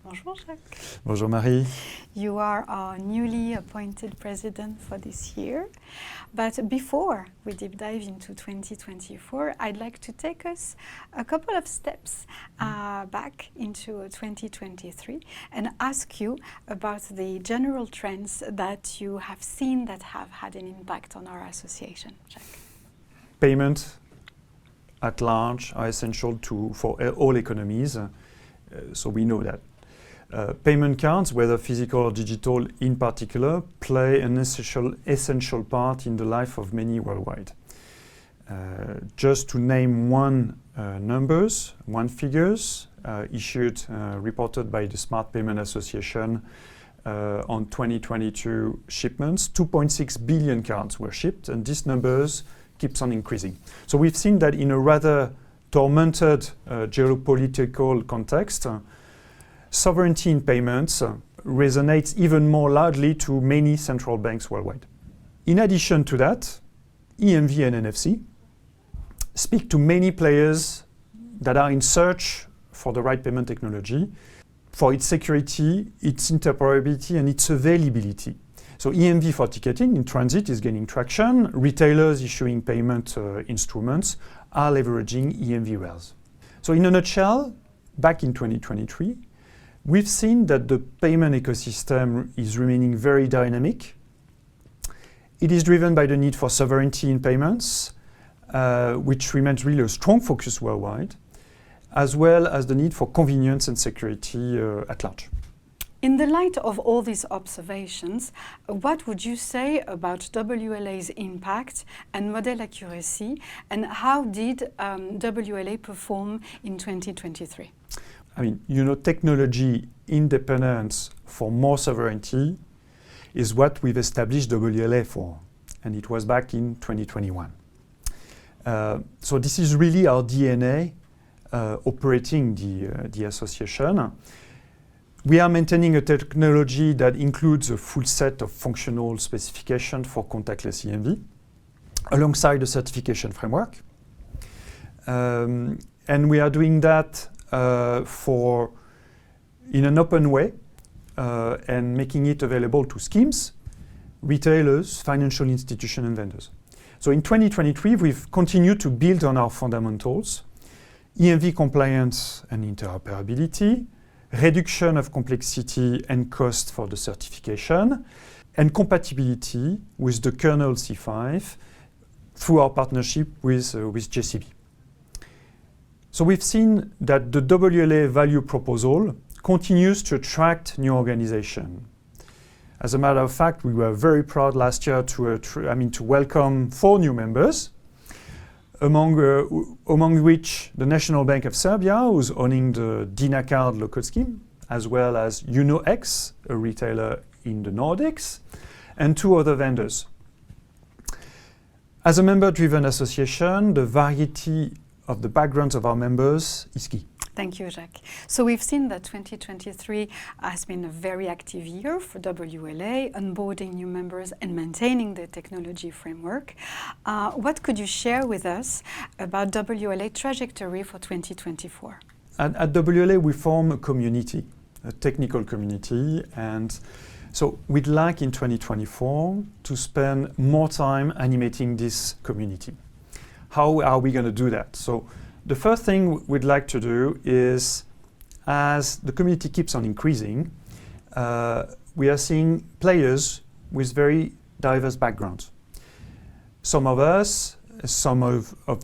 Bonjour Jacques. Bonjour Marie. You are our newly appointed president for this year. But before we deep dive into 2024, I'd like to take us a couple of steps back into 2023 and ask you about the general trends that you have seen that have had an impact on our association. Jacques. Payments at large are essential for all economies, so we know that. Payment cards, whether physical or digital in particular, play an essential part in the life of many worldwide. Just to name one figures reported by the Smart Payment Association on 2022 shipments, 2.6 billion cards were shipped, and these numbers keeps on increasing. So we've seen that in a rather tormented geopolitical context, sovereignty in payments resonates even more loudly to many central banks worldwide. In addition to that, EMV and NFC speak to many players that are in search for the right payment technology, for its security, its interoperability, and its availability. So EMV for ticketing in transit is gaining traction. Retailers issuing payment instruments are leveraging EMV rails. So in a nutshell, back in 2023, we've seen that the payment ecosystem is remaining very dynamic. It is driven by the need for sovereignty in payments, which remains really a strong focus worldwide, as well as the need for convenience and security at large. In the light of all these observations, what would you say about WLA's impact and model accuracy, and how did WLA perform in 2023? I mean, technology independence for more sovereignty is what we've established WLA for, and it was back in 2021. So this is really our DNA operating the association. We are maintaining a technology that includes a full set of functional specifications for contactless EMV, alongside a certification framework. And we are doing that in an open way and making it available to schemes, retailers, financial institutions, and vendors. So in 2023, we've continued to build on our fundamentals: EMV compliance and interoperability, reduction of complexity and cost for the certification, and compatibility with the kernel C5 through our partnership with JCB. So we've seen that the WLA value proposal continues to attract new organizations. As a matter of fact, we were very proud last year to welcome 4 new members, among which the National Bank of Serbia, who's owning the Dina card local scheme, as well as UNOX, a retailer in the Nordics, and 2 other vendors. As a member-driven association, the variety of the backgrounds of our members is key. Thank you, Jacques. So we've seen that 2023 has been a very active year for WLA, onboarding new members and maintaining the technology framework. What could you share with us about WLA trajectory for 2024? At WLA, we form a community, a technical community, and so we'd like in 2024 to spend more time animating this community. How are we going to do that? So the first thing we'd like to do is, as the community keeps on increasing, we are seeing players with very diverse backgrounds. Some of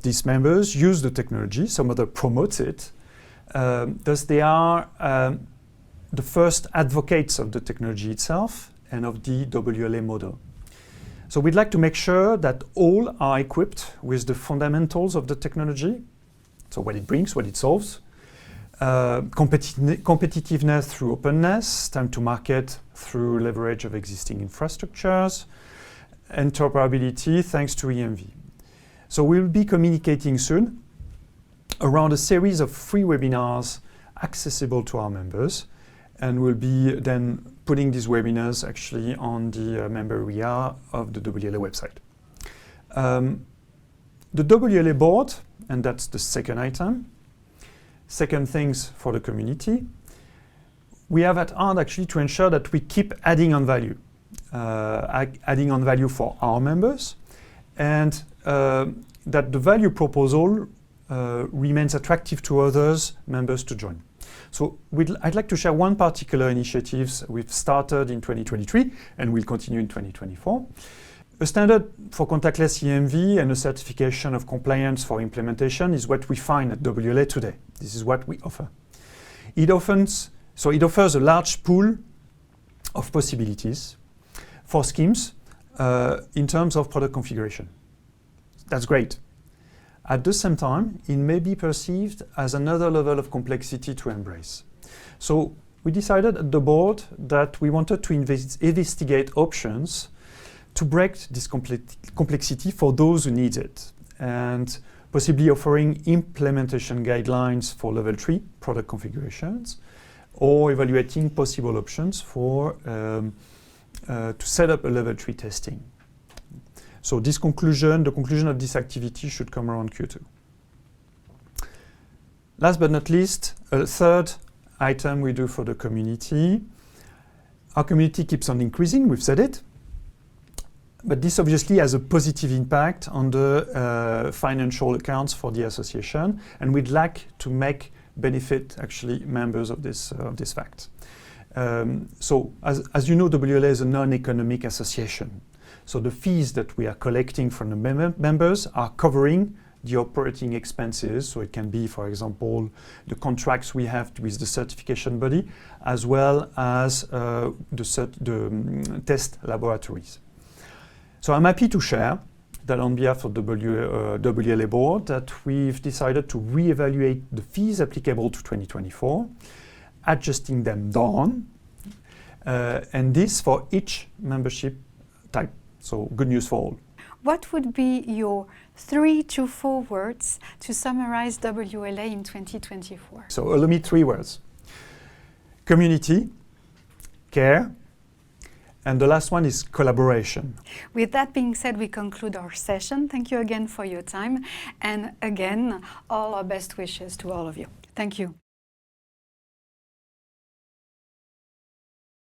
these members use the technology, some others promote it. Thus they are the first advocates of the technology itself and of the WLA model. So we'd like to make sure that all are equipped with the fundamentals of the technology, so what it brings, what it solves, competitiveness through openness, time to market through leverage of existing infrastructures, interoperability thanks to EMV. So we'll be communicating soon around a series of free webinars accessible to our members, and we'll be then putting these webinars actually on the member area of the WLA website. The WLA board, and that's the second item. Second things for the community. we have at heart actually to ensure that we keep adding on value. Adding on value for our members, and that the value proposal remains attractive to others members to join. So I'd like to share one particular initiative we've started in 2023 and will continue in 2024. A standard for contactless EMV and a certification of compliance for implementation is what we find at WLA today. This is what we offer. It offers a large pool of possibilities for schemes in terms of product configuration. That's great. At the same time, it may be perceived as another level of complexity to embrace. So we decided at the board that we wanted to investigate options to break this complexity for those who need it, and possibly offering implementation guidelines for level 3 product configurations, or evaluating possible options for to set up a level 3 testing. So the conclusion of this activity should come around Q2. Last but not least, a third item we do for the community. Our community keeps on increasing, we've said it, but this obviously has a positive impact on the financial accounts for the association, and we'd like to make benefit actually members of this fact. So as you know, WLA is a non-economic association. So the fees that we are collecting from the members are covering the operating expenses. So it can be, for example, the contracts we have with the certification body, as well as the test laboratories. So I'm happy to share that on behalf of the WLA board that we've decided to reevaluate the fees applicable to 2024, adjusting them down, and this for each membership type. So good news for all. What would be your 3 to 4 words to summarize WLA in 2024? So allow me 3 words. Community, care, and the last one is collaboration. With that being said, we conclude our session. Thank you again for your time. And again, all our best wishes to all of you. Thank you.